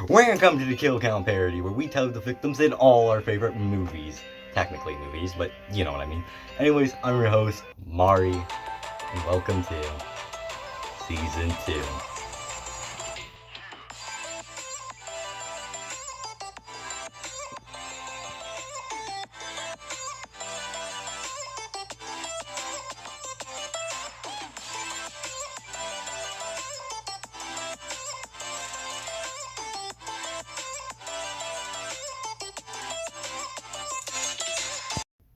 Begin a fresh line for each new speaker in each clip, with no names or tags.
Welcome to the Kill Count parody, where we tell the victims in all our favorite movies. Technically movies, but you know what I mean. Anyways, I'm your host, Mari, and welcome to Season 2.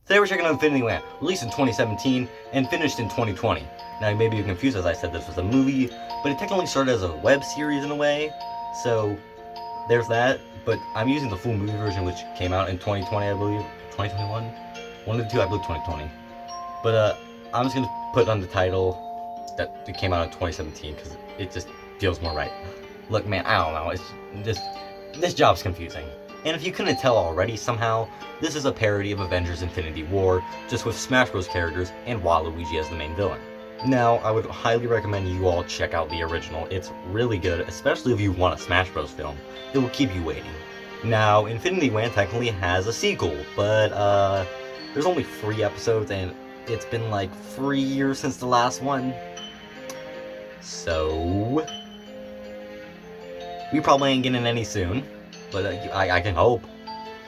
Today we're checking out Infinity Land, released in 2017 and finished in 2020. Now you may be confused as I said this was a movie, but it technically started as a web series in a way, so there's that. But I'm using the full movie version, which came out in 2020, I believe. 2021? One of the two, I believe 2020. But I'm just gonna put on the title that it came out in 2017 because it just feels more right. Look, man, I don't know. It's just this job's confusing. And if you couldn't tell already somehow, this is a parody of Avengers Infinity War, just with Smash Bros. Characters and Waluigi as the main villain. Now, I would highly recommend you all check out the original. It's really good, especially if you want a Smash Bros. Film. It will keep you waiting. Now, Infinity War technically has a sequel, but there's only 3 episodes, and it's been like 3 years since the last one. So we probably ain't getting any soon. But I can hope.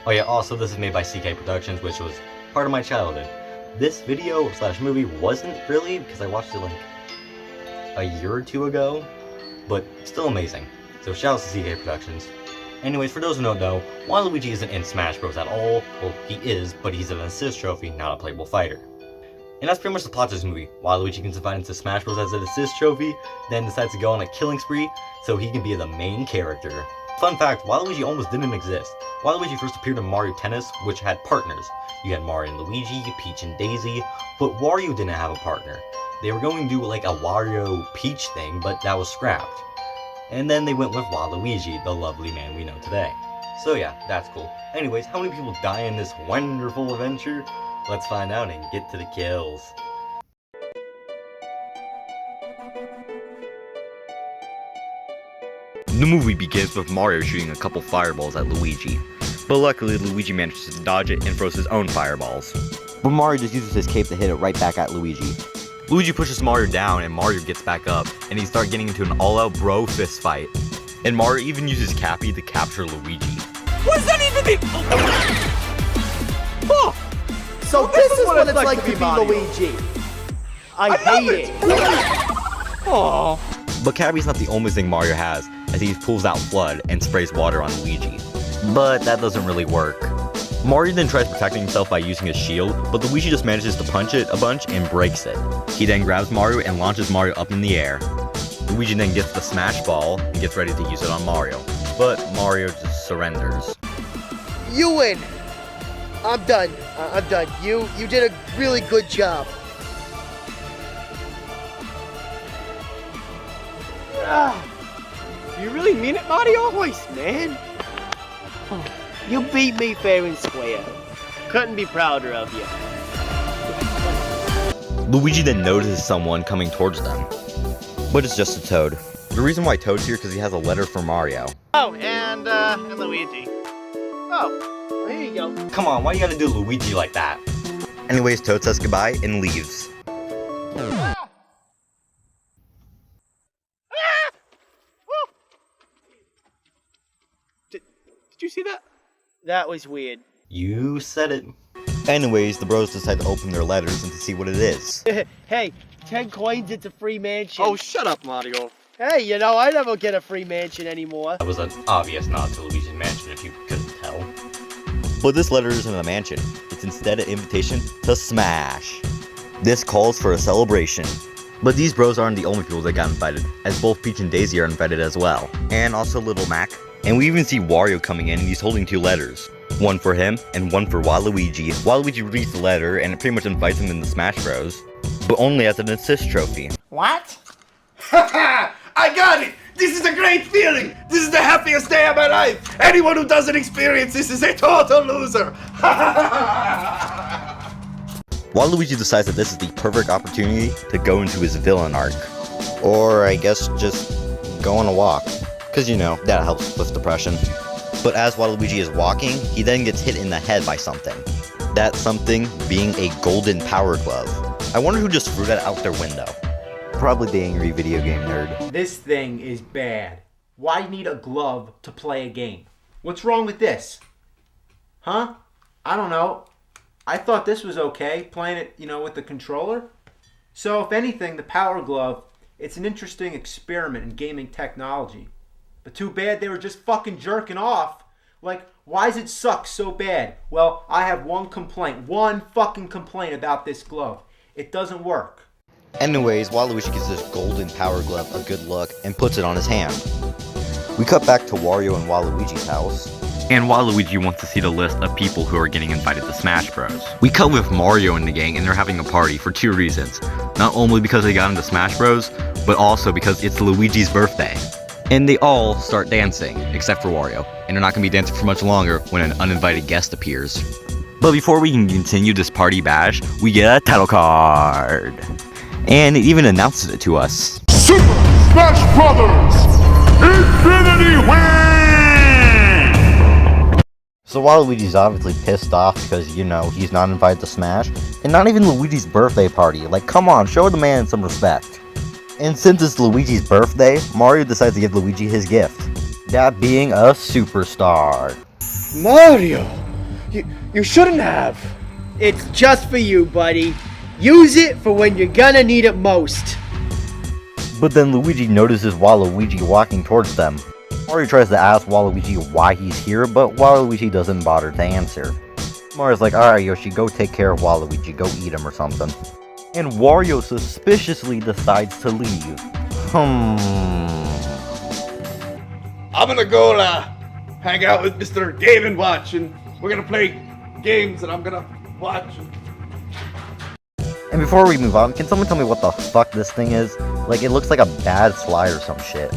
Oh yeah, also this is made by CK Productions, which was part of my childhood. This video / movie wasn't really, because I watched it like a year or 2 ago, but still amazing. So shout out to CK Productions. Anyways, for those who don't know, Waluigi isn't in Smash Bros. At all. Well, he is, but he's an assist trophy, not a playable fighter. And that's pretty much the plot of this movie. Waluigi gets invited into Smash Bros. As an assist trophy, then decides to go on a killing spree so he can be the main character. Fun fact, Waluigi almost didn't exist. Waluigi first appeared in Mario Tennis, which had partners. You had Mario and Luigi, Peach and Daisy, but Wario didn't have a partner. They were going to do like a Wario Peach thing, but that was scrapped. And then they went with Waluigi, the lovely man we know today. So yeah, that's cool. Anyways, how many people die in this wonderful adventure? Let's find out and get to the kills.
The movie begins with Mario shooting a couple fireballs at Luigi, but luckily Luigi manages to dodge it and throws his own fireballs.
But Mario just uses his cape to hit it right back at Luigi.
Luigi pushes Mario down and Mario gets back up, and he starts getting into an all-out bro fist fight. And Mario even uses Cappy to capture Luigi.
What does that even mean? Oh!
So this is what it's like to be Luigi. I hate it.
Oh.
But Cappy's not the only thing Mario has, as he pulls out FLUDD and sprays water on Luigi. But that doesn't really work. Mario then tries protecting himself by using his shield, but Luigi just manages to punch it a bunch and breaks it. He then grabs Mario and launches Mario up in the air. Luigi then gets the Smash Ball and gets ready to use it on Mario, but Mario just surrenders.
You win. I'm done. I'm done. You did a really good job.
You really mean it, Mario?
Voice, man. You beat me fair and square. Couldn't be prouder of you.
Luigi then notices someone coming towards them, but it's just a Toad. The reason why Toad's here because he has a letter for Mario.
Oh, and Luigi. Oh, well, here you go.
Come on, why you gotta do Luigi like that?
Anyways, Toad says goodbye and leaves.
Did you see that?
That was weird.
You said it.
Anyways, the bros decide to open their letters and to see what it is.
Hey, 10 coins, it's a free mansion.
Oh, shut up, Mario.
Hey, you know, I never get a free mansion anymore.
That was an obvious nod to Luigi's Mansion if you couldn't tell.
But this letter isn't a mansion. It's instead an invitation to Smash. This calls for a celebration. But these bros aren't the only people that got invited, as both Peach and Daisy are invited as well. And also Little Mac. And we even see Wario coming in and he's holding 2 letters. One for him and one for Waluigi. Waluigi reads the letter and it pretty much invites him into Smash Bros. But only as an assist trophy.
What?
Haha! I got it! This is a great feeling! This is the happiest day of my life! Anyone who doesn't experience this is a total loser!
Waluigi decides that this is the perfect opportunity to go into his villain arc. Or I guess just go on a walk. Cause you know, that helps with depression. But as Waluigi is walking, he then gets hit in the head by something. That something being a golden power glove. I wonder who just threw that out their window.
Probably the angry video game nerd.
This thing is bad. Why need a glove to play a game? What's wrong with this? Huh? I don't know. I thought this was okay, playing it, with the controller. So if anything, the Power Glove, it's an interesting experiment in gaming technology. But too bad they were just fucking jerking off. Like, why does it suck so bad? Well, I have one fucking complaint about this glove. It doesn't work.
Anyways, Waluigi gives this golden power glove a good look and puts it on his hand. We cut back to Wario and Waluigi's house. And Waluigi wants to see the list of people who are getting invited to Smash Bros. We cut with Mario and the gang, and they're having a party for two reasons. Not only because they got into Smash Bros, but also because it's Luigi's birthday. And they all start dancing, except for Wario. And they're not going to be dancing for much longer when an uninvited guest appears. But before we can continue this party bash, we get a title card. And it even announces it to us.
Super Smash Brothers Infinity Win!
So Waluigi's obviously pissed off because, he's not invited to Smash. And not even Luigi's birthday party. Like, come on, show the man some respect. And since it's Luigi's birthday, Mario decides to give Luigi his gift. That being a superstar.
Mario, you shouldn't have. It's just for you, buddy. Use it for when you're gonna need it most.
But then Luigi notices Waluigi walking towards them. Mario tries to ask Waluigi why he's here, but Waluigi doesn't bother to answer. Mario's like, alright Yoshi, go take care of Waluigi, go eat him or something. And Wario suspiciously decides to leave.
I'm gonna go hang out with Mr. Game & Watch, and we're gonna play games, and I'm gonna watch.
And before we move on, can someone tell me what the fuck this thing is? Like, it looks like a bad slide or some shit.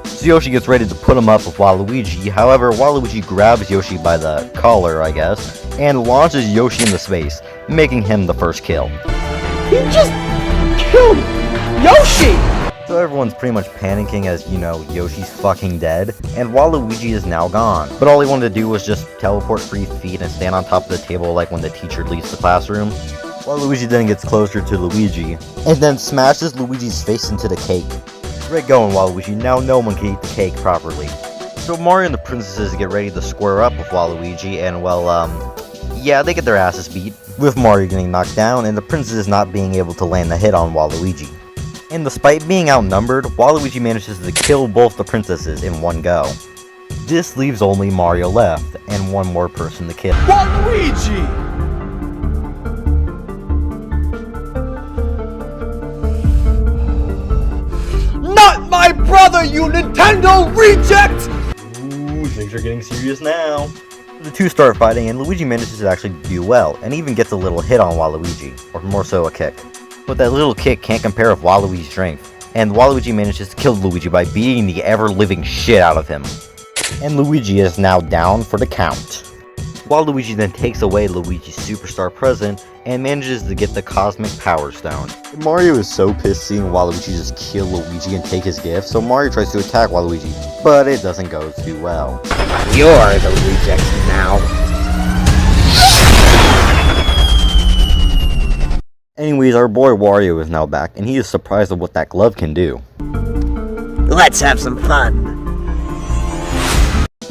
So Yoshi gets ready to put him up with Waluigi, however, Waluigi grabs Yoshi by the collar, I guess, and launches Yoshi into space, making him the first kill.
He just killed Yoshi!
So everyone's pretty much panicking as, Yoshi's fucking dead, and Waluigi is now gone. But all he wanted to do was just teleport 3 feet and stand on top of the table like when the teacher leaves the classroom. Waluigi then gets closer to Luigi, and then smashes Luigi's face into the cake. Great going, Waluigi, now no one can eat the cake properly. So Mario and the princesses get ready to square up with Waluigi, and yeah, they get their asses beat, with Mario getting knocked down and the princesses not being able to land the hit on Waluigi. And despite being outnumbered, Waluigi manages to kill both the princesses in one go. This leaves only Mario left, and one more person to kill.
Waluigi!
Not my brother, you Nintendo reject!
Ooh, things are getting serious now. The two start fighting, and Luigi manages to actually do well, and even gets a little hit on Waluigi, or more so a kick. But that little kick can't compare with Waluigi's strength, and Waluigi manages to kill Luigi by beating the ever-living shit out of him. And Luigi is now down for the count. Waluigi then takes away Luigi's superstar present, and manages to get the Cosmic Power Stone. Mario is so pissed seeing Waluigi just kill Luigi and take his gift, so Mario tries to attack Waluigi, but it doesn't go too well.
You're the reject now.
Anyways, our boy Wario is now back, and he is surprised at what that glove can do.
Let's have some fun.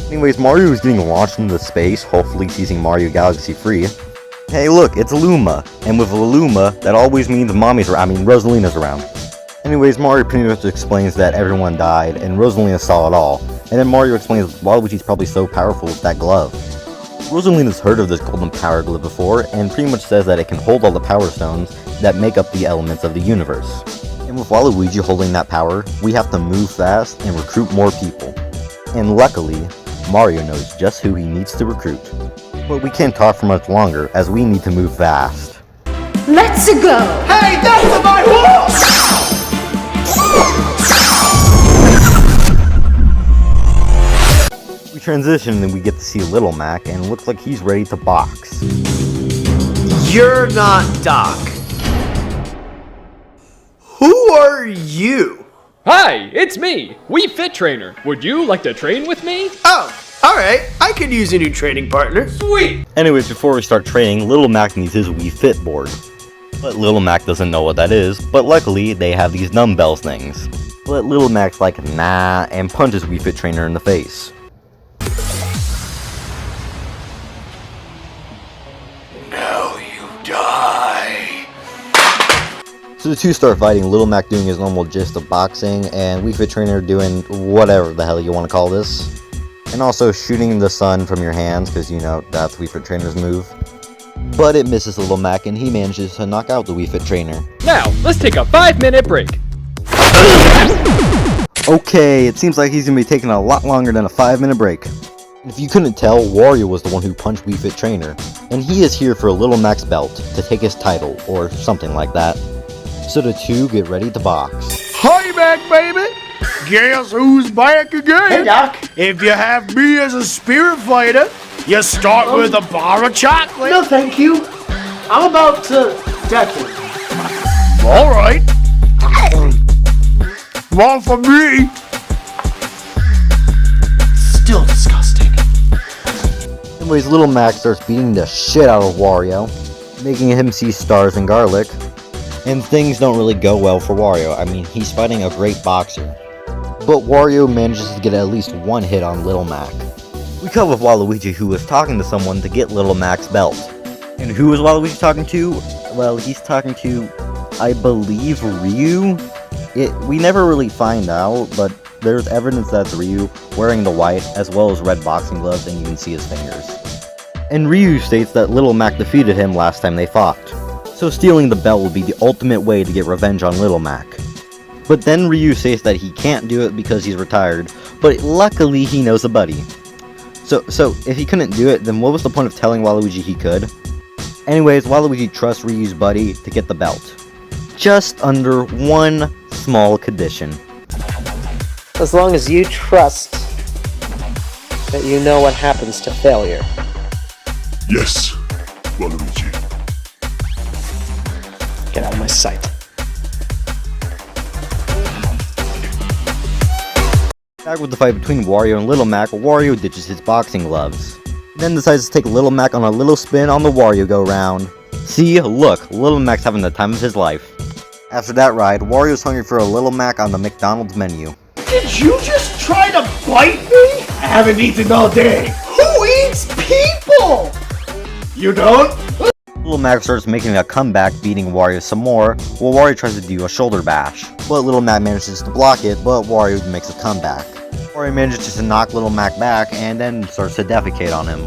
Anyways, Mario is getting launched into space, hopefully teasing Mario Galaxy free. Hey look, it's Luma, and with Luma, that always means Rosalina's around. Anyways, Mario pretty much explains that everyone died, and Rosalina saw it all, and then Mario explains Waluigi's probably so powerful with that glove. Rosalina's heard of this golden power glove before, and pretty much says that it can hold all the power stones that make up the elements of the universe. And with Waluigi holding that power, we have to move fast and recruit more people. And luckily, Mario knows just who he needs to recruit. But we can't talk for much longer, as we need to move fast.
Let's go!
Hey, that's my horse!
We transition and we get to see Little Mac, and it looks like he's ready to box.
You're not Doc. Who are you?
Hi, it's me, Wii Fit Trainer. Would you like to train with me?
Oh, alright. I could use a new training partner.
Sweet!
Anyways, before we start training, Little Mac needs his Wii Fit board. But Little Mac doesn't know what that is, but luckily they have these dumbbells things. But Little Mac's like, nah, and punches Wii Fit Trainer in the face.
Now you die.
So the two start fighting, Little Mac doing his normal gist of boxing, and Wii Fit Trainer doing whatever the hell you want to call this. And also shooting the sun from your hands, because you know, that's Wii Fit Trainer's move. But it misses Little Mac, and he manages to knock out the Wii Fit Trainer.
Now, let's take a 5-minute break.
Okay, it seems like he's gonna be taking a lot longer than a 5-minute break. If you couldn't tell, Wario was the one who punched Wii Fit Trainer, and he is here for Little Mac's belt to take his title, or something like that. So the two get ready to box.
Hi back, baby! Guess who's back again?
Hey, Doc.
If you have me as a spirit fighter, you start with a bar of chocolate.
No, thank you. I'm about to decade.
Alright. One for me.
Still disgusting.
Anyways, Little Mac starts beating the shit out of Wario, making him see stars and garlic. And things don't really go well for Wario. I mean, he's fighting a great boxer. But Wario manages to get at least one hit on Little Mac. We cut with Waluigi, who was talking to someone to get Little Mac's belt. And who is Waluigi talking to? Well, he's talking to, I believe, Ryu? We never really find out, but there's evidence that's Ryu, wearing the white, as well as red boxing gloves, and you can see his fingers. And Ryu states that Little Mac defeated him last time they fought. So stealing the belt will be the ultimate way to get revenge on Little Mac. But then Ryu says that he can't do it because he's retired, but luckily he knows a buddy. So if he couldn't do it, then what was the point of telling Waluigi he could? Anyways, Waluigi trusts Ryu's buddy to get the belt. Just under one small condition.
As long as you trust that you know what happens to failure.
Yes, Waluigi.
Get out of my sight.
Back with the fight between Wario and Little Mac, Wario ditches his boxing gloves. Then decides to take Little Mac on a little spin on the Wario go-round. See, look, Little Mac's having the time of his life. After that ride, Wario's hungry for a Little Mac on the McDonald's menu.
Did you just try to bite me?
I haven't eaten all day.
Who eats people?
You don't?
Little Mac starts making a comeback, beating Wario some more, while Wario tries to do a shoulder bash. But Little Mac manages to block it, but Wario makes a comeback. Wario manages to knock Little Mac back, and then starts to defecate on him,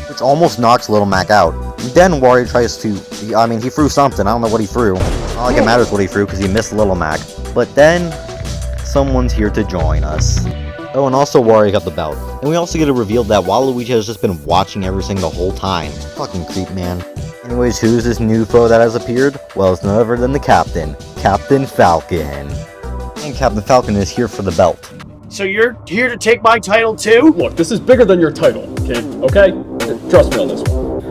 which almost knocks Little Mac out. Then Wario tries to, he threw something, I don't know what he threw. Not like it matters what he threw, because he missed Little Mac. But then, someone's here to join us. Oh, and also Wario got the belt. And we also get a reveal that Waluigi has just been watching everything the whole time. Fucking creep, man. Anyways, who's this new foe that has appeared? Well, it's none other than the Captain. Captain Falcon. And Captain Falcon is here for the belt.
So you're here to take my title too?
Look, this is bigger than your title, kid, okay? Trust me on this one.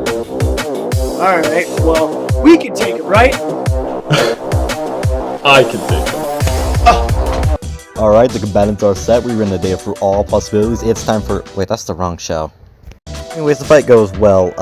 Alright, well, we can take it, right?
I can take it.
Alright, the combatants are set. We ran the day for all possibilities. It's time for... Wait, that's the wrong show. Anyways, the fight goes well.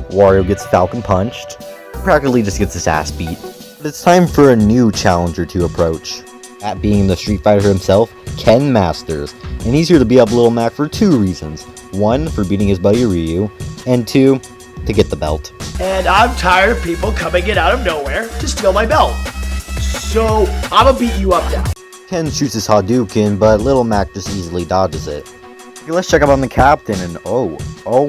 Wario gets Falcon punched. Practically just gets his ass beat. But it's time for a new challenger to approach. That being the Street Fighter himself, Ken Masters. And he's here to beat up Little Mac for two reasons. One, for beating his buddy Ryu. And two, to get the belt.
And I'm tired of people coming in out of nowhere to steal my belt. So, I'ma beat you up now.
Ken shoots his Hadouken, but Little Mac just easily dodges it. Okay, let's check up on the Captain, and oh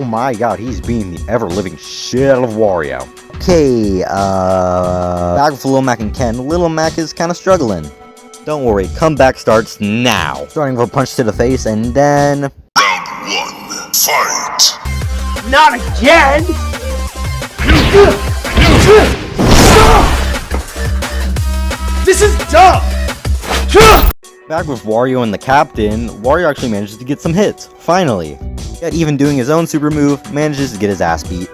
my god, he's beating the ever-living shit out of Wario. Okay, back with Little Mac and Ken, Little Mac is kinda struggling. Don't worry, comeback starts now. Starting with a punch to the face, and then...
Round 1, fight!
Not again! This is dumb!
Back with Wario and the Captain, Wario actually manages to get some hits, finally. Yet even doing his own super move, manages to get his ass beat.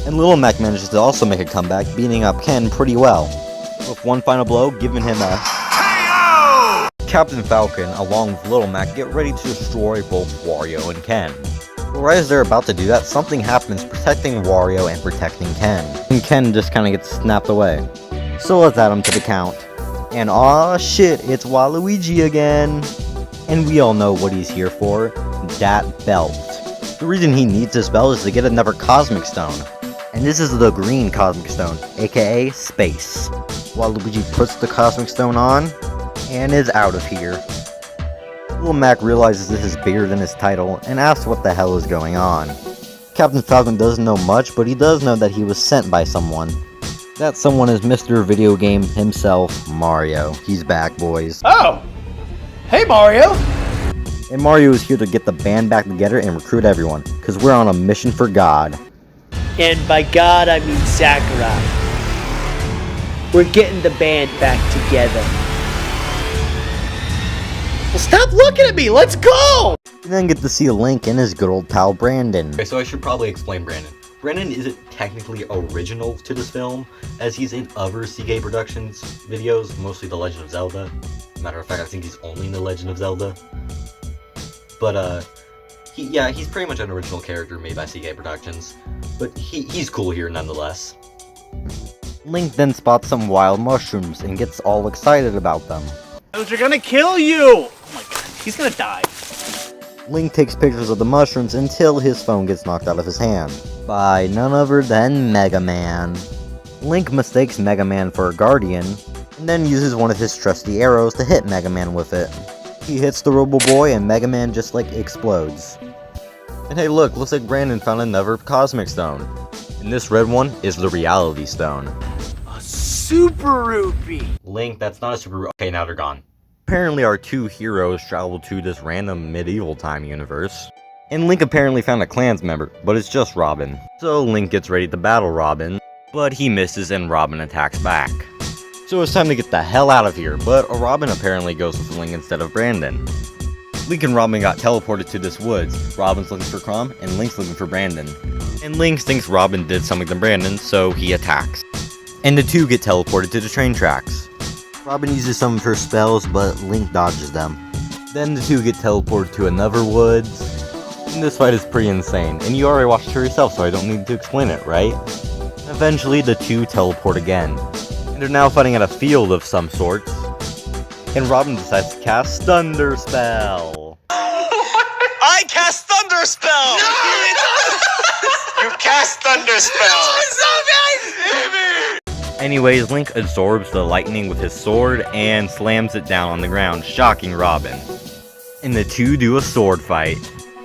And Little Mac manages to also make a comeback, beating up Ken pretty well. With one final blow, giving him a... KO! Captain Falcon, along with Little Mac, get ready to destroy both Wario and Ken. But right as they're about to do that, something happens protecting Wario and protecting Ken. And Ken just kinda gets snapped away. So let's add him to the count. And aw shit, it's Waluigi again! And we all know what he's here for, that belt. The reason he needs this belt is to get another Cosmic Stone. And this is the green Cosmic Stone, aka Space. Waluigi puts the Cosmic Stone on, and is out of here. Little Mac realizes this is bigger than his title, and asks what the hell is going on. Captain Falcon doesn't know much, but he does know that he was sent by someone. That someone is Mr. Video Game himself, Mario. He's back, boys.
Oh! Hey, Mario!
And Mario is here to get the band back together and recruit everyone, cause we're on a mission for God.
And by God, I mean Sakurai. We're getting the band back together. Well, stop looking at me! Let's go!
We then get to see Link and his good old pal Brandon.
Okay, so I should probably explain Brandon. Brandon isn't technically original to this film, as he's in other CK Productions videos, mostly The Legend of Zelda. Matter of fact, I think he's only in The Legend of Zelda. But, he's pretty much an original character made by CK Productions, but he's cool here nonetheless.
Link then spots some wild mushrooms and gets all excited about them.
Those are gonna kill you! Oh my god, he's gonna die.
Link takes pictures of the mushrooms until his phone gets knocked out of his hand by none other than Mega Man. Link mistakes Mega Man for a guardian, and then uses one of his trusty arrows to hit Mega Man with it. He hits the Robo Boy and Mega Man just explodes. And hey look, looks like Brandon found another Cosmic Stone. And this red one is the Reality Stone.
A Super Rupee!
Link, that's not a super... Okay, now they're gone.
Apparently our two heroes traveled to this random medieval time universe. And Link apparently found a Clans member, but it's just Robin. So Link gets ready to battle Robin, but he misses and Robin attacks back. So it's time to get the hell out of here, but Robin apparently goes with Link instead of Brandon. Link and Robin got teleported to this woods. Robin's looking for Chrom, and Link's looking for Brandon. And Link thinks Robin did something to Brandon, so he attacks. And the two get teleported to the train tracks. Robin uses some of her spells, but Link dodges them. Then the two get teleported to another woods. And this fight is pretty insane, and you already watched it for yourself, so I don't need to explain it, right? Eventually, the two teleport again. And they're now fighting at a field of some sorts. And Robin decides to cast Thunder Spell.
I cast Thunder Spell! No! You cast Thunder Spell!
Anyways, Link absorbs the lightning with his sword and slams it down on the ground, shocking Robin. And the two do a sword fight.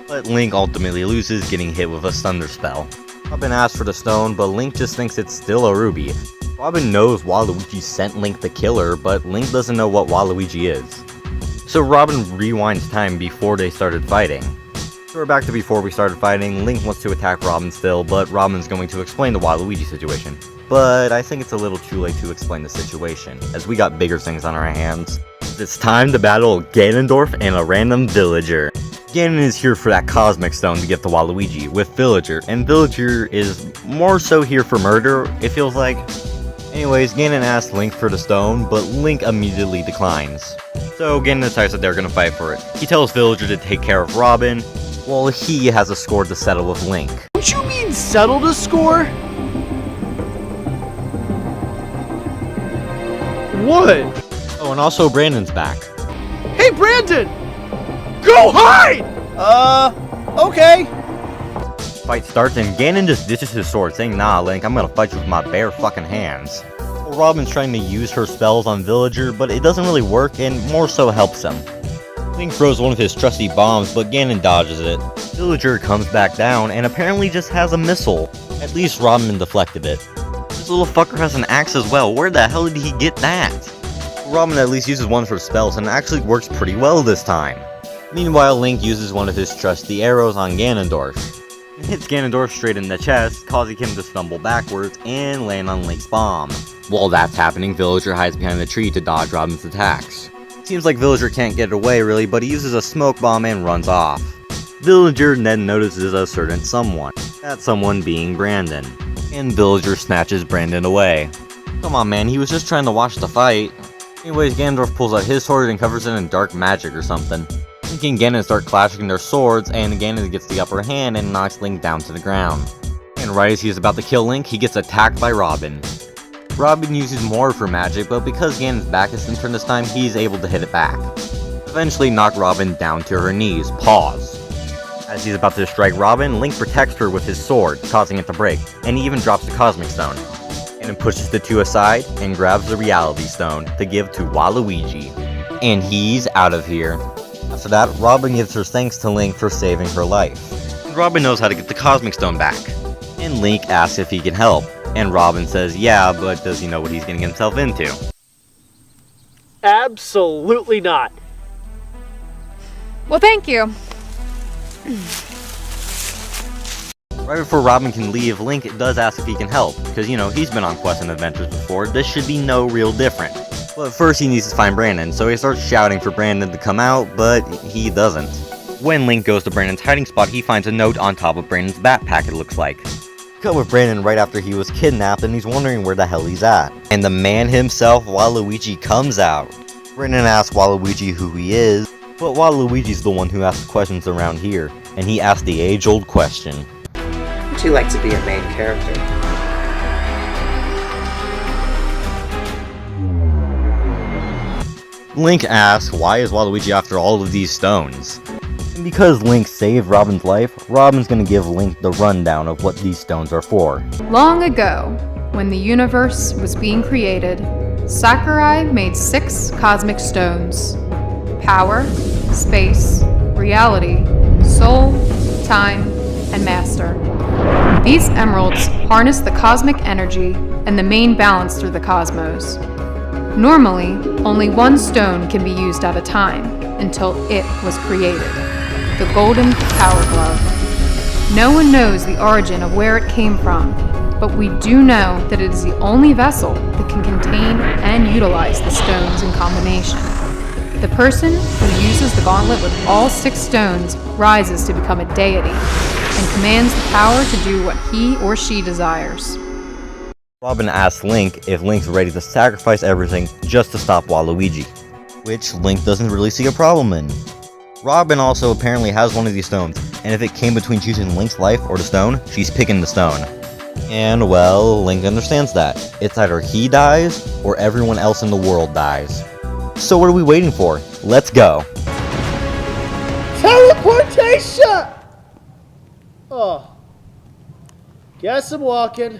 But Link ultimately loses, getting hit with a Thunder Spell. Robin asks for the stone, but Link just thinks it's still a ruby. Robin knows Waluigi sent Link to kill her, but Link doesn't know what Waluigi is. So Robin rewinds time before they started fighting. So we're back to before we started fighting. Link wants to attack Robin still, but Robin's going to explain the Waluigi situation. But I think it's a little too late to explain the situation, as we got bigger things on our hands. It's time to battle Ganondorf and a random villager. Ganon is here for that Cosmic Stone to get the Waluigi with Villager, and Villager is more so here for murder, it feels like. Anyways, Ganon asks Link for the stone, but Link immediately declines. So Ganon decides that they're gonna fight for it. He tells Villager to take care of Robin, while he has a score to settle with Link.
Don't you mean settle the score? What?
Oh, and also Brandon's back.
Hey, Brandon! Go hide! Okay.
Fight starts and Ganon just ditches his sword, saying, "Nah, Link, I'm gonna fight you with my bare fucking hands." Well, Robin's trying to use her spells on Villager, but it doesn't really work and more so helps him. Link throws one of his trusty bombs, but Ganon dodges it. Villager comes back down and apparently just has a missile. At least Robin deflected it. This little fucker has an axe as well. Where the hell did he get that? Robin at least uses one of her spells and it actually works pretty well this time. Meanwhile, Link uses one of his trusty arrows on Ganondorf. It hits Ganondorf straight in the chest, causing him to stumble backwards and land on Link's bomb. While that's happening, Villager hides behind the tree to dodge Robin's attacks. Seems like Villager can't get away really, but he uses a smoke bomb and runs off. Villager then notices a certain someone, that someone being Brandon, and Villager snatches Brandon away. Come on man, he was just trying to watch the fight.
Anyways, Ganondorf pulls out his sword and covers it in dark magic or something. Link and Ganon start clashing their swords, and Ganon gets the upper hand and knocks Link down to the ground. And right as he's about to kill Link, he gets attacked by Robin. Robin uses more for magic, but because Ganon's back is turned this time, he's able to hit it back. Eventually knock Robin down to her knees. Pause. As he's about to strike Robin, Link protects her with his sword, causing it to break, and he even drops the Cosmic Stone. And pushes the two aside and grabs the Reality Stone to give to Waluigi. And he's out of here. After that, Robin gives her thanks to Link for saving her life. And Robin knows how to get the Cosmic Stone back. And Link asks if he can help. And Robin says yeah, but does he know what he's getting himself into?
Absolutely not.
Well, thank you.
Right before Robin can leave, Link does ask if he can help, because he's been on quests and adventures before. This should be no real different. But first he needs to find Brandon, so he starts shouting for Brandon to come out, but he doesn't. When Link goes to Brandon's hiding spot, he finds a note on top of Brandon's backpack, it looks like. Cut with Brandon right after he was kidnapped, and he's wondering where the hell he's at. And the man himself, Waluigi, comes out. Brandon asks Waluigi who he is, but Waluigi's the one who asks questions around here, and he asks the age-old question.
Would you like to be a main character?
Link asks why is Waluigi after all of these stones? And because Link saved Robin's life, Robin's gonna give Link the rundown of what these stones are for.
Long ago, when the universe was being created, Sakurai made 6 cosmic stones. Power, space, reality, soul, time, and master. These emeralds harness the cosmic energy and the main balance through the cosmos. Normally, only one stone can be used at a time until it was created, the Golden Power Glove. No one knows the origin of where it came from, but we do know that it is the only vessel that can contain and utilize the stones in combination. The person who uses the gauntlet with all 6 stones rises to become a deity and commands the power to do what he or she desires.
Robin asks Link if Link's ready to sacrifice everything just to stop Waluigi, which Link doesn't really see a problem in. Robin also apparently has one of these stones, and if it came between choosing Link's life or the stone, she's picking the stone. And well, Link understands that. It's either he dies, or everyone else in the world dies. So what are we waiting for? Let's go.
Teleportation! Oh. Guess I'm walking.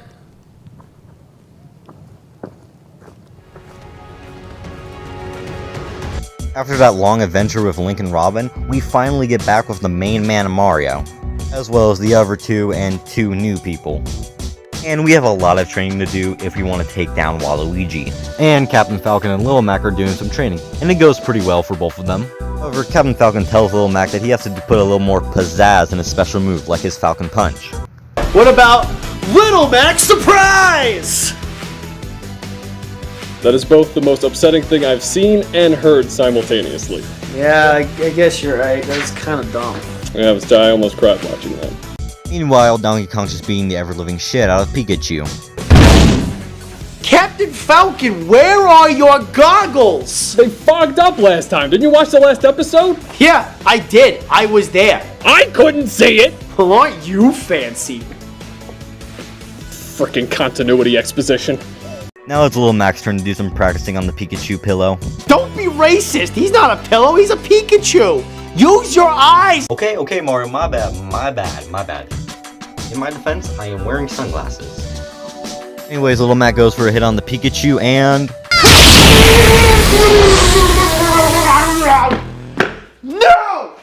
After that long adventure with Link and Robin, we finally get back with the main man Mario, as well as the other 2 and 2 new people. And we have a lot of training to do if we want to take down Waluigi. And Captain Falcon and Little Mac are doing some training, and it goes pretty well for both of them. However, Captain Falcon tells Little Mac that he has to put a little more pizzazz in his special move, like his Falcon Punch.
What about Little Mac's surprise?
That is both the most upsetting thing I've seen and heard simultaneously.
Yeah, I guess you're right. That's kind of dumb.
Yeah, I almost cried watching that.
Meanwhile, Donkey Kong's just beating the ever-living shit out of Pikachu.
Captain Falcon, where are your goggles?
They fogged up last time. Didn't you watch the last episode?
Yeah, I did. I was there.
I couldn't see it.
Well, aren't you fancy?
Frickin' continuity exposition.
Now it's Little Mac's turn to do some practicing on the Pikachu pillow.
Don't be racist. He's not a pillow. He's a Pikachu. Use your eyes.
Okay, Mario, my bad. In my defense, I am wearing sunglasses.
Anyways, Little Mac goes for a hit on the Pikachu and...
No!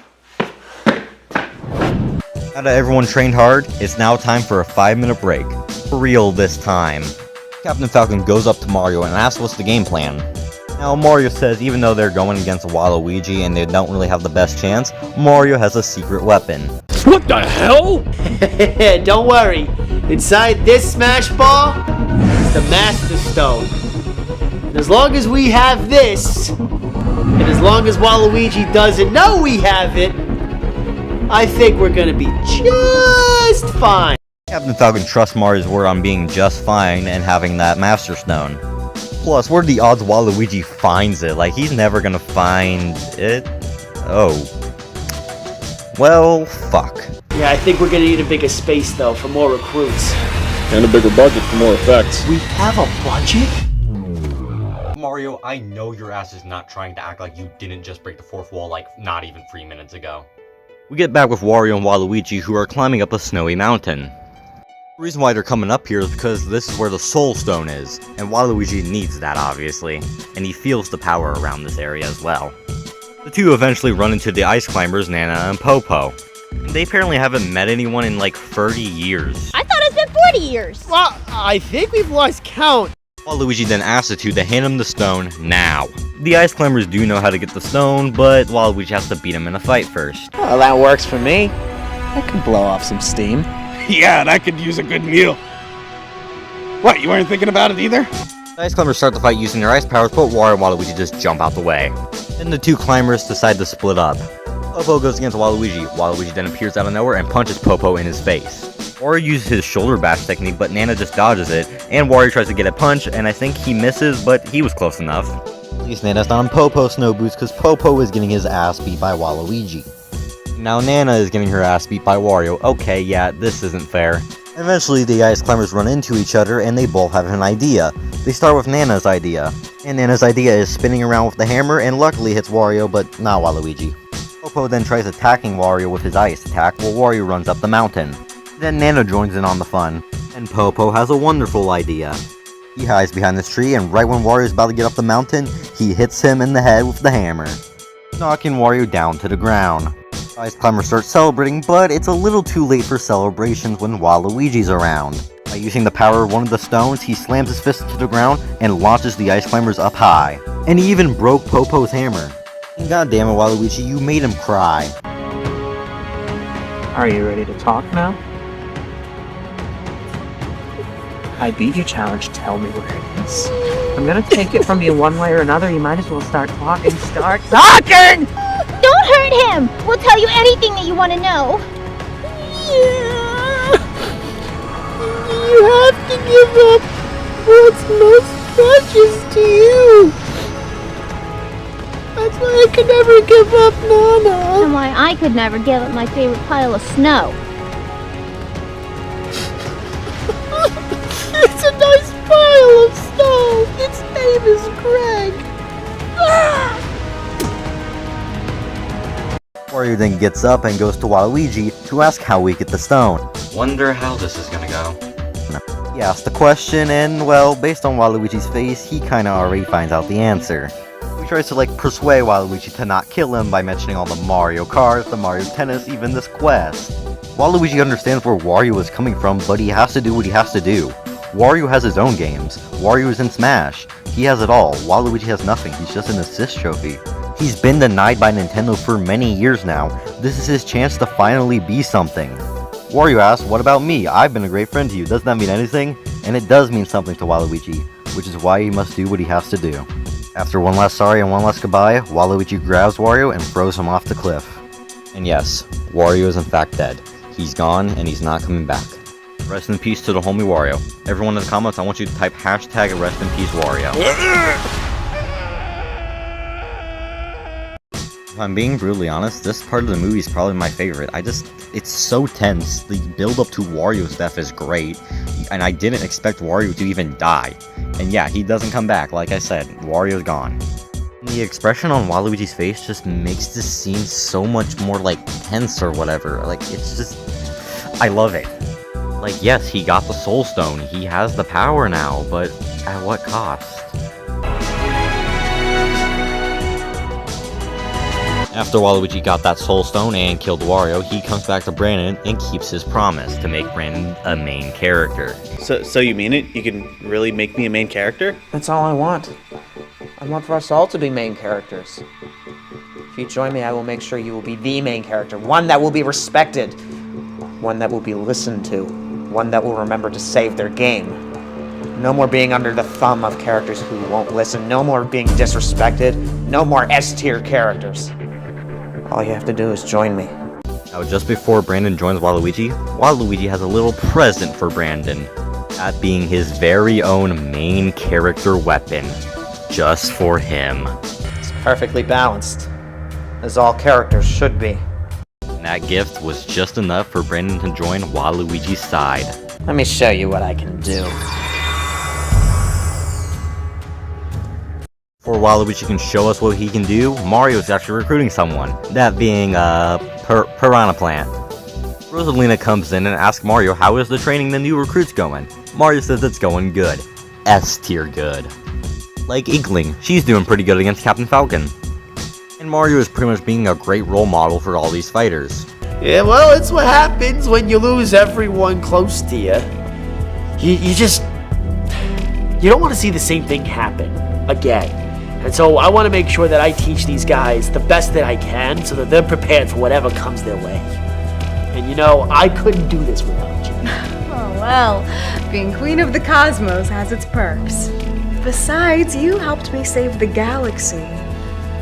Now that everyone trained hard, it's now time for a 5-minute break. For real this time. Captain Falcon goes up to Mario and asks what's the game plan. Now Mario says even though they're going against Waluigi and they don't really have the best chance, Mario has a secret weapon.
What the hell?
Don't worry. Inside this Smash Ball is the Master Stone. And as long as we have this, and as long as Waluigi doesn't know we have it, I think we're gonna be just fine.
Captain Falcon trusts Mario's word on being just fine and having that Master Stone. Plus, what are the odds Waluigi finds it? Like, he's never gonna find it. Oh. Well, fuck.
Yeah, I think we're gonna need a bigger space though for more recruits.
And a bigger budget for more effects.
We have a budget?
Mario, I know your ass is not trying to act like you didn't just break the fourth wall like not even 3 minutes ago.
We get back with Wario and Waluigi, who are climbing up a snowy mountain. The reason why they're coming up here is because this is where the Soul Stone is, and Waluigi needs that obviously, and he feels the power around this area as well. The two eventually run into the ice climbers Nana and Popo. They apparently haven't met anyone in like 30 years.
I thought it's been 40 years.
Well, I think we've lost count.
Waluigi then asks the two to hand him the stone now. The ice climbers do know how to get the stone, but Waluigi has to beat him in a fight first.
Well, that works for me. I can blow off some steam.
Yeah, and I could use a good meal. What, you weren't thinking about it either?
The ice climbers start the fight using their ice powers, but Wario and Waluigi just jump out the way. Then the two climbers decide to split up. Popo goes against Waluigi. Waluigi then appears out of nowhere and punches Popo in his face. Wario uses his shoulder bash technique, but Nana just dodges it, and Wario tries to get a punch, and I think he misses, but he was close enough.
At least Nana's not on Popo's snow boots, because Popo is getting his ass beat by Waluigi.
Now Nana is getting her ass beat by Wario. Okay, yeah, this isn't fair.
Eventually, the ice climbers run into each other, and they both have an idea. They start with Nana's idea. And Nana's idea is spinning around with the hammer, and luckily hits Wario, but not Waluigi. Popo then tries attacking Wario with his ice attack, while Wario runs up the mountain. Then Nana joins in on the fun, and Popo has a wonderful idea. He hides behind this tree, and right when Wario's about to get up the mountain, he hits him in the head with the hammer, knocking Wario down to the ground. The ice climbers start celebrating, but it's a little too late for celebrations when Waluigi's around. By using the power of one of the stones, he slams his fist to the ground and launches the ice climbers up high. And he even broke Popo's hammer. And goddamn it, Waluigi, you made him cry.
Are you ready to talk now? I beat your challenge, tell me where it is. I'm gonna take it from you one way or another, you might as well start talking. Start talking!
Don't hurt him. We'll tell you anything that you want to know.
You have to give up what's most precious to you. That's why I could never give up Nana.
And why I could never give up my favorite pile of snow.
It's a nice pile of snow. Its name is Greg.
Wario then gets up and goes to Waluigi to ask how we get the stone.
Wonder how this is gonna go.
He asks the question, and well, based on Waluigi's face, he kinda already finds out the answer. He tries to persuade Waluigi to not kill him by mentioning all the Mario Kart, the Mario Tennis, even this quest. Waluigi understands where Wario is coming from, but he has to do what he has to do. Wario has his own games. Wario is in Smash. He has it all. Waluigi has nothing. He's just an assist trophy. He's been denied by Nintendo for many years now. This is his chance to finally be something. Wario asks, what about me? I've been a great friend to you. Doesn't that mean anything? And it does mean something to Waluigi, which is why he must do what he has to do. After one last sorry and one last goodbye, Waluigi grabs Wario and throws him off the cliff.
And yes, Wario is in fact dead. He's gone and he's not coming back. Rest in peace to the homie Wario. Everyone in the comments, I want you to type hashtag rest in peace Wario. If I'm being brutally honest, this part of the movie is probably my favorite. It's so tense. The build up to Wario's death is great. And I didn't expect Wario to even die. And yeah, he doesn't come back. Like I said, Wario's gone. The expression on Waluigi's face just makes this scene so much more tense or whatever. It's just, I love it. Yes, he got the Soul Stone. He has the power now, but at what cost? After Waluigi got that Soul Stone and killed Wario, he comes back to Brandon and keeps his promise to make Brandon a main character.
So you mean it? You can really make me a main character?
That's all I want. I want for us all to be main characters. If you join me, I will make sure you will be the main character. One that will be respected. One that will be listened to. One that will remember to save their game. No more being under the thumb of characters who won't listen. No more being disrespected. No more S-tier characters. All you have to do is join me.
Now, just before Brandon joins Waluigi, Waluigi has a little present for Brandon. That being his very own main character weapon. Just for him.
It's perfectly balanced, as all characters should be.
And that gift was just enough for Brandon to join Waluigi's side.
Let me show you what I can do.
Before Waluigi can show us what he can do, Mario's actually recruiting someone. That being, Piranha Plant. Rosalina comes in and asks Mario how is the training the new recruits going. Mario says it's going good. S tier good. Like Inkling, she's doing pretty good against Captain Falcon. And Mario is pretty much being a great role model for all these fighters.
Yeah, well, it's what happens when you lose everyone close to you. You don't want to see the same thing happen again. And so I want to make sure that I teach these guys the best that I can so that they're prepared for whatever comes their way. And you know, I couldn't do this without you.
Oh, well, being Queen of the Cosmos has its perks. Besides, you helped me save the galaxy.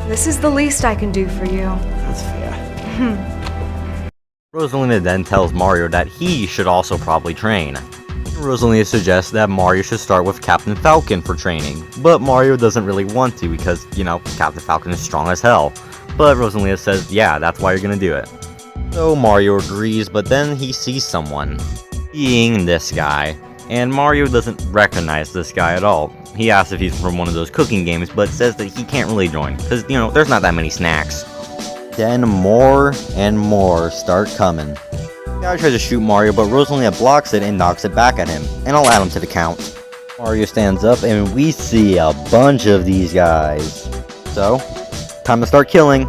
This is the least I can do for you.
That's fair.
Rosalina then tells Mario that he should also probably train. Rosalina suggests that Mario should start with Captain Falcon for training, but Mario doesn't really want to because, you know, Captain Falcon is strong as hell. But Rosalina says, yeah, that's why you're gonna do it. So Mario agrees, but then he sees someone. Being this guy. And Mario doesn't recognize this guy at all. He asks if he's from one of those cooking games, but says that he can't really join, because, you know, there's not that many snacks.
Then more and more start coming. The guy tries to shoot Mario, but Rosalina blocks it and knocks it back at him, and I'll add him to the count. Mario stands up, and we see a bunch of these guys. So, time to start killing.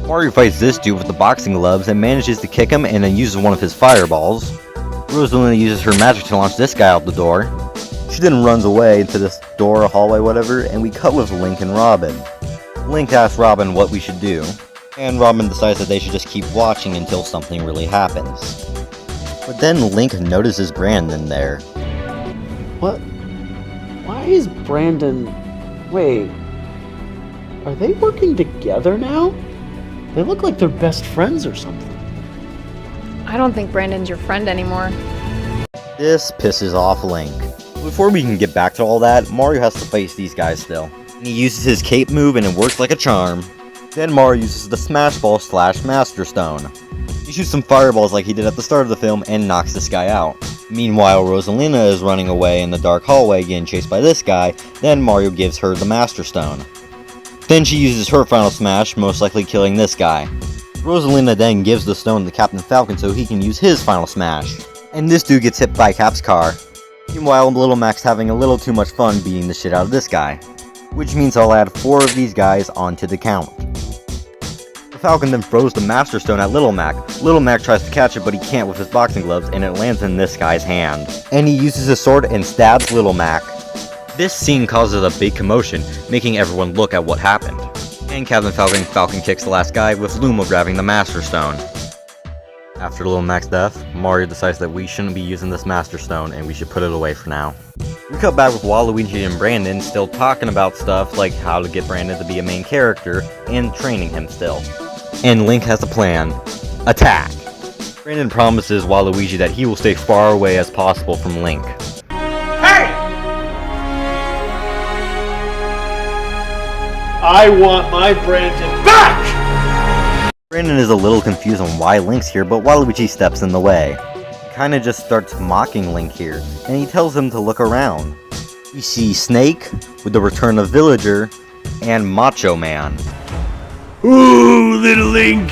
Mario fights this dude with the boxing gloves and manages to kick him and then uses one of his fireballs. Rosalina uses her magic to launch this guy out the door. She then runs away into this door, hallway, whatever, and we cut with Link and Robin. Link asks Robin what we should do, and Robin decides that they should just keep watching until something really happens. But then Link notices Brandon there.
What? Why is Brandon... Wait... Are they working together now? They look like they're best friends or something.
I don't think Brandon's your friend anymore.
This pisses off Link. Before we can get back to all that, Mario has to face these guys still. And he uses his cape move and it works like a charm. Then Mario uses the Smash Ball / Master Stone. He shoots some fireballs like he did at the start of the film and knocks this guy out. Meanwhile, Rosalina is running away in the dark hallway getting chased by this guy, then Mario gives her the Master Stone. Then she uses her final smash, most likely killing this guy. Rosalina then gives the stone to Captain Falcon so he can use his final smash. And this dude gets hit by Cap's car. Meanwhile, Little Mac's having a little too much fun beating the shit out of this guy. Which means I'll add 4 of these guys onto the count. The Falcon then throws the Master Stone at Little Mac. Little Mac tries to catch it but he can't with his boxing gloves and it lands in this guy's hand. And he uses his sword and stabs Little Mac. This scene causes a big commotion, making everyone look at what happened. And Captain Falcon kicks the last guy with Luma grabbing the Master Stone. After Little Mac's death, Mario decides that we shouldn't be using this Master Stone and we should put it away for now. We cut back with Waluigi and Brandon still talking about stuff like how to get Brandon to be a main character and training him still. And Link has a plan. Attack! Brandon promises Waluigi that he will stay far away as possible from Link.
Hey! I want my Brandon back!
Brandon is a little confused on why Link's here, but Waluigi steps in the way. He kinda just starts mocking Link here, and he tells him to look around. We see Snake, with the return of Villager, and Macho Man.
Ooh, little Link,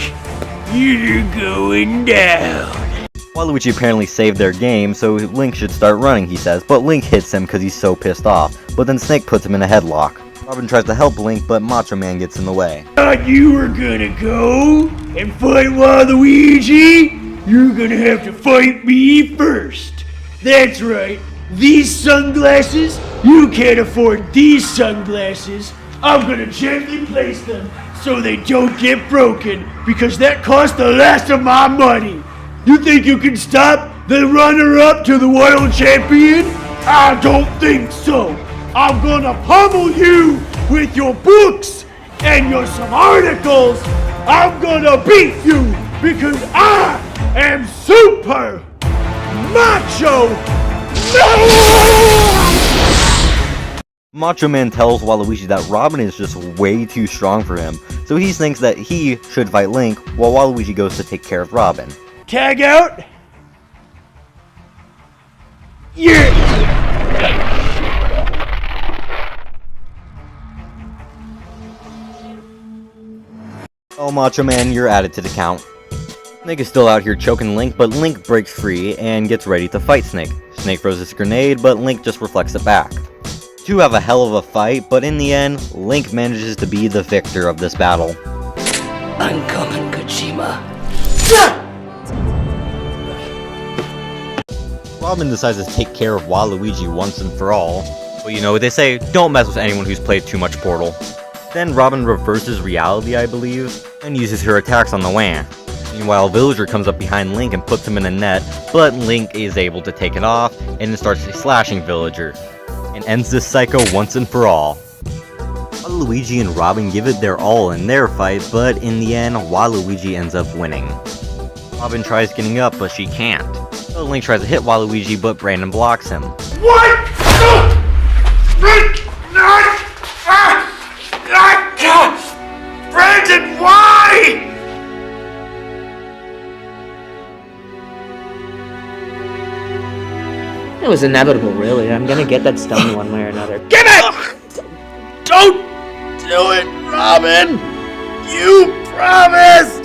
you're going down.
Waluigi apparently saved their game, so Link should start running, he says, but Link hits him because he's so pissed off. But then Snake puts him in a headlock. Robin tries to help Link, but Macho Man gets in the way.
Thought you were gonna go and fight Waluigi? You're gonna have to fight me first. That's right. These sunglasses? You can't afford these sunglasses. I'm gonna gently place them so they don't get broken because that cost the last of my money. You think you can stop the runner-up to the world champion? I don't think so. I'm gonna pummel you with your books and some articles. I'm gonna beat you because I am super macho
Macho Man tells Waluigi that Robin is just way too strong for him, so he thinks that he should fight Link while Waluigi goes to take care of Robin.
Tag out? Yeah!
Oh, Macho Man, you're added to the count. Snake is still out here choking Link, but Link breaks free and gets ready to fight Snake. Snake throws his grenade, but Link just reflects it back. Two have a hell of a fight, but in the end, Link manages to be the victor of this battle.
I'm coming, Kojima.
Robin decides to take care of Waluigi once and for all. But you know what they say, don't mess with anyone who's played too much Portal. Then Robin reverses reality, I believe, and uses her attacks on the WAN. Meanwhile, Villager comes up behind Link and puts him in a net, but Link is able to take it off, and then starts slashing Villager, and ends this cycle once and for all. Waluigi and Robin give it their all in their fight, but in the end, Waluigi ends up winning. Robin tries getting up, but she can't. So Link tries to hit Waluigi, but Brandon blocks him.
What? Brandon, why?
It was inevitable, really. I'm gonna get that stone one way or another.
Get it! Don't do it, Robin! You promised!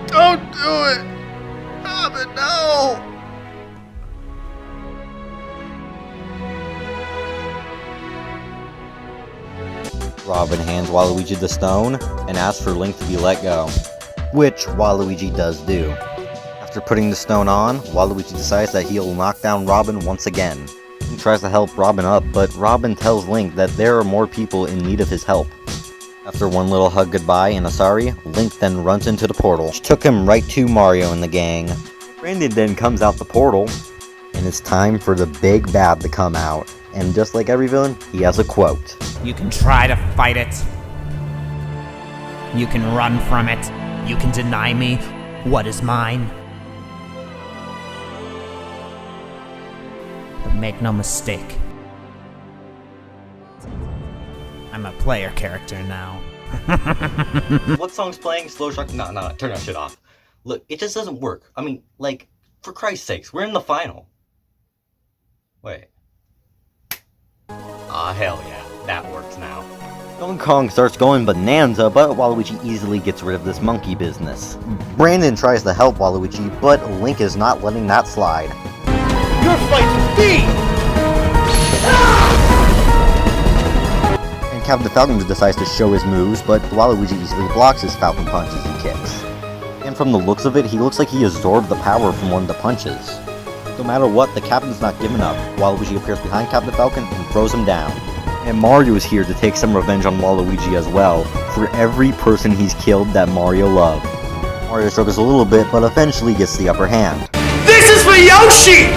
Don't do it! Robin, no!
Robin hands Waluigi the stone and asks for Link to be let go, which Waluigi does do. After putting the stone on, Waluigi decides that he'll knock down Robin once again. He tries to help Robin up, but Robin tells Link that there are more people in need of his help. After one little hug goodbye and a sorry, Link then runs into the portal, which took him right to Mario and the gang. Brandon then comes out the portal, and it's time for the big bad to come out. And just like every villain, he has a quote.
You can try to fight it. You can run from it. You can deny me what is mine. But make no mistake, I'm a player character now.
What song's playing? Slow Shock? No, turn that shit off. Look, it just doesn't work. I mean, like, for Christ's sakes, we're in the final. Wait. Ah, hell yeah, that works now.
Donkey Kong starts going bonanza, but Waluigi easily gets rid of this monkey business. Brandon tries to help Waluigi, but Link is not letting that slide.
Your fight's with me!
And Captain Falcon decides to show his moves, but Waluigi easily blocks his Falcon punches and kicks. And from the looks of it, he looks like he absorbed the power from one of the punches. No matter what, the Captain's not giving up. Waluigi appears behind Captain Falcon and throws him down. And Mario is here to take some revenge on Waluigi as well, for every person he's killed that Mario loved. Mario struggles a little bit, but eventually gets the upper hand.
This is for Yoshi!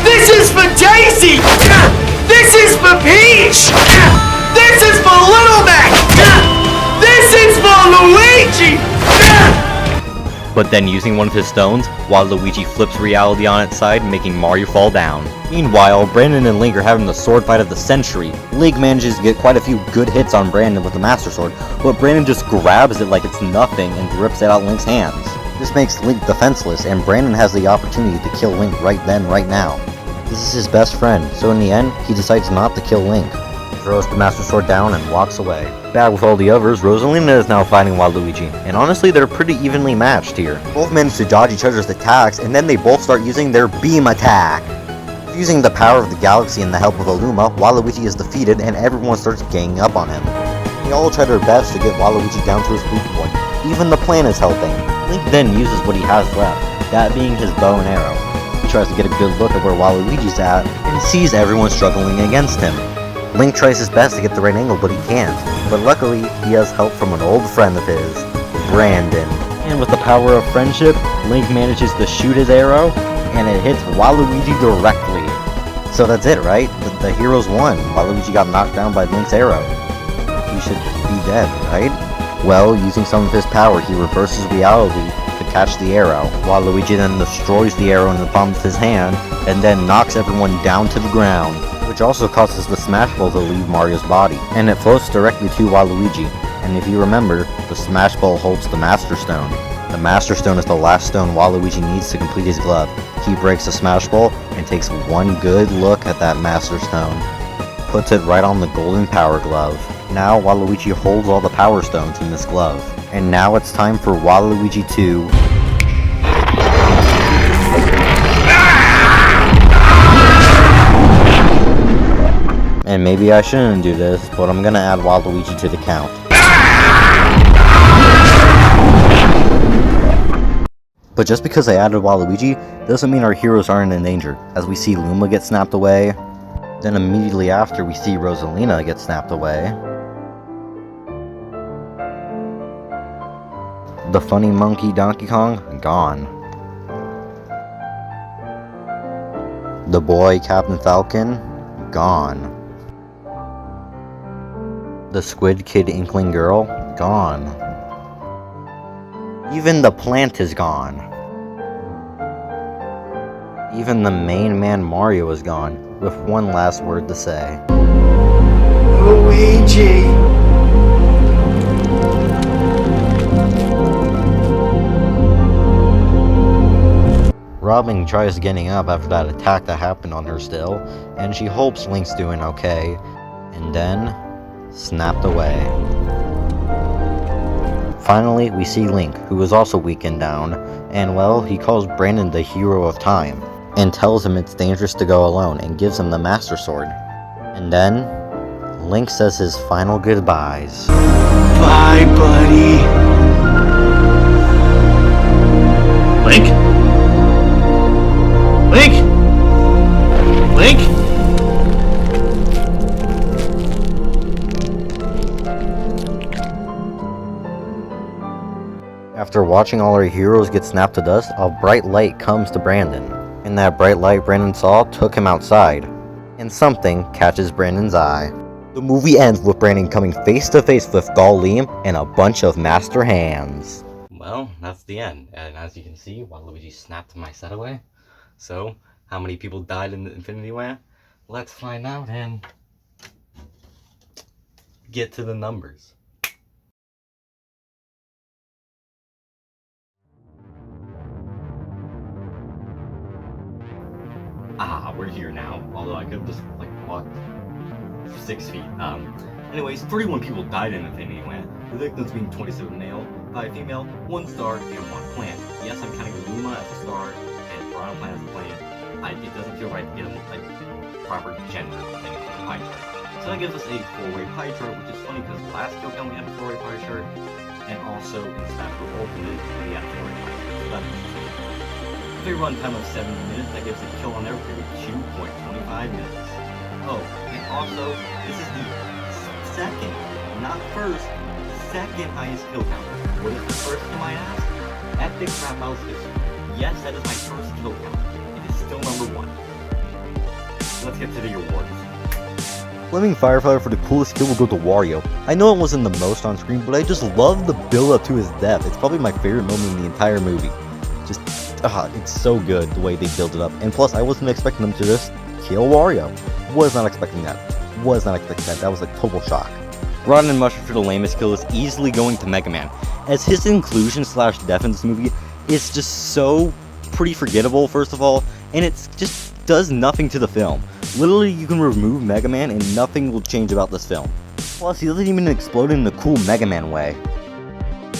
This is for Daisy! This is for Peach! This is for Little Mac! This is for Luigi!
But then using one of his stones, Waluigi flips reality on its side, making Mario fall down. Meanwhile, Brandon and Link are having the sword fight of the century. Link manages to get quite a few good hits on Brandon with the Master Sword, but Brandon just grabs it like it's nothing and rips it out Link's hands. This makes Link defenseless, and Brandon has the opportunity to kill Link right then, right now. This is his best friend, so in the end, he decides not to kill Link. He throws the Master Sword down and walks away. Back with all the others, Rosalina is now fighting Waluigi, and honestly they're pretty evenly matched here. Both manage to dodge each other's attacks, and then they both start using their beam attack. Using the power of the galaxy and the help of Illuma, Waluigi is defeated and everyone starts ganging up on him. They all try their best to get Waluigi down to his weak point. Even the plan is helping. Link then uses what he has left, that being his bow and arrow. He tries to get a good look at where Waluigi's at, and sees everyone struggling against him. Link tries his best to get the right angle, but he can't. But luckily, he has help from an old friend of his, Brandon. And with the power of friendship, Link manages to shoot his arrow, and it hits Waluigi directly. So that's it, right? The heroes won. Waluigi got knocked down by Link's arrow. he should be dead, right? Well, using some of his power, he reverses reality to catch the arrow, while Luigi then destroys the arrow in the palm of his hand, and then knocks everyone down to the ground, which also causes the Smash Ball to leave Mario's body, and it floats directly to Waluigi. And if you remember, the Smash Ball holds the Master Stone. The Master Stone is the last stone Waluigi needs to complete his glove. He breaks the Smash Ball and takes one good look at that Master Stone. Puts it right on the golden Power Glove. Now Waluigi holds all the Power Stones in this glove. And now it's time for Waluigi 2. And maybe I shouldn't do this, but I'm gonna add Waluigi to the count. But just because I added Waluigi, doesn't mean our heroes aren't in danger, as we see Luma get snapped away. Then immediately after, we see Rosalina get snapped away. The funny monkey Donkey Kong, gone. The boy Captain Falcon, gone. The Squid Kid Inkling Girl, gone. Even the plant is gone. Even the main man Mario is gone, with one last word to say.
Luigi!
Robin tries getting up after that attack that happened on her still, and she hopes Link's doing okay, and then snapped away. Finally, we see Link, who is also weakened down, and well, he calls Brandon the hero of time, and tells him it's dangerous to go alone, and gives him the Master Sword. And then, Link says his final goodbyes.
Bye, buddy.
Link? Link? Link?
After watching all our heroes get snapped to dust, a bright light comes to Brandon. And that bright light Brandon saw took him outside. And something catches Brandon's eye. The movie ends with Brandon coming face to face with Gollum and a bunch of master hands.
Well, that's the end. And as you can see, Waluigi snapped my set away. So, how many people died in the Infinity War? Let's find out and get to the numbers. We're here now, although I could have just walked 6 feet. Anyways, 31 people died in Infinity War. The victims being 27 male, 5 female, 1 star, and 1 plant. Yes, I'm counting Luma as a star and Piranha Plant as a plant. It doesn't feel right to get them proper gender thing in the pie chart. So that gives us a 4-way pie chart, which is funny because last go count we had a 4-way pie chart, and also in Smash Bros. Ultimate we had a 4-way pie chart. So that's if we run time of 70 minutes, that gives a kill on every 2.25 minutes. Oh, and also, this is the second, not first, second highest kill count. What is the first, you might ask? Epic Rap Battles history. Yes, that is my first kill count. It is still number 1. Let's get to the awards.
Flaming Firefighter for the coolest kill will go to Wario. I know it wasn't the most on screen, but I just love the build up to his death. It's probably my favorite moment in the entire movie. It's so good the way they build it up. And plus, I wasn't expecting them to just kill Wario. Was not expecting that. That was a total shock. Rotten and Mushroom for the lamest kill is easily going to Mega Man, as his inclusion / death in this movie is just so pretty forgettable, first of all, and it just does nothing to the film. Literally, you can remove Mega Man and nothing will change about this film. Plus, he doesn't even explode in the cool Mega Man way.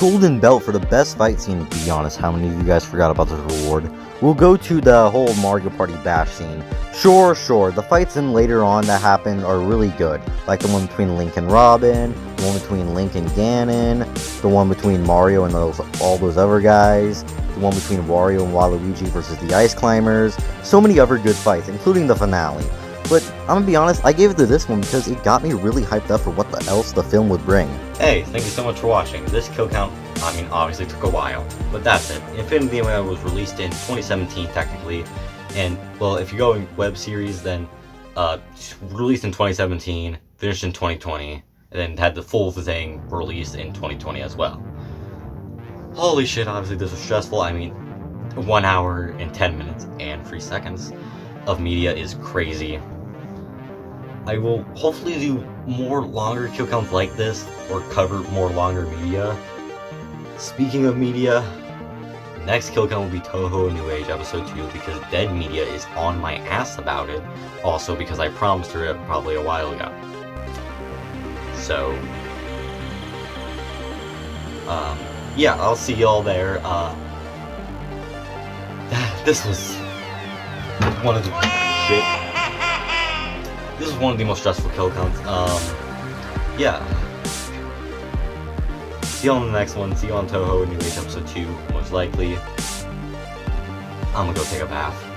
Golden Belt for the best fight scene. Be honest, how many of you guys forgot about this reward? We'll go to the whole Mario Party Bash scene. Sure, the fights in later on that happen are really good. Like the one between Link and Robin, the one between Link and Ganon, the one between Mario and all those other guys, the one between Wario and Waluigi versus the Ice Climbers. So many other good fights, including the finale. But I'm gonna be honest, I gave it to this one because it got me really hyped up for what else the film would bring.
Hey, thank you so much for watching. This kill count, obviously took a while, but that's it. Infinity War was released in 2017 technically, and well, if you go in web series, then released in 2017, finished in 2020, and then had the full thing released in 2020 as well. Holy shit, obviously this was stressful. I mean, 1 hour and 10 minutes and 3 seconds of media is crazy. I will hopefully do more longer kill counts like this, or cover more longer media. Speaking of media, next kill count will be Touhou New Age episode 2, because Dead Media is on my ass about it. Also because I promised her it probably a while ago. So, yeah, I'll see y'all there. This was one of the This is one of the most stressful kill counts. Yeah. See you on the next one. See you on Touhou New Age episode 2, most likely. I'm gonna go take a bath.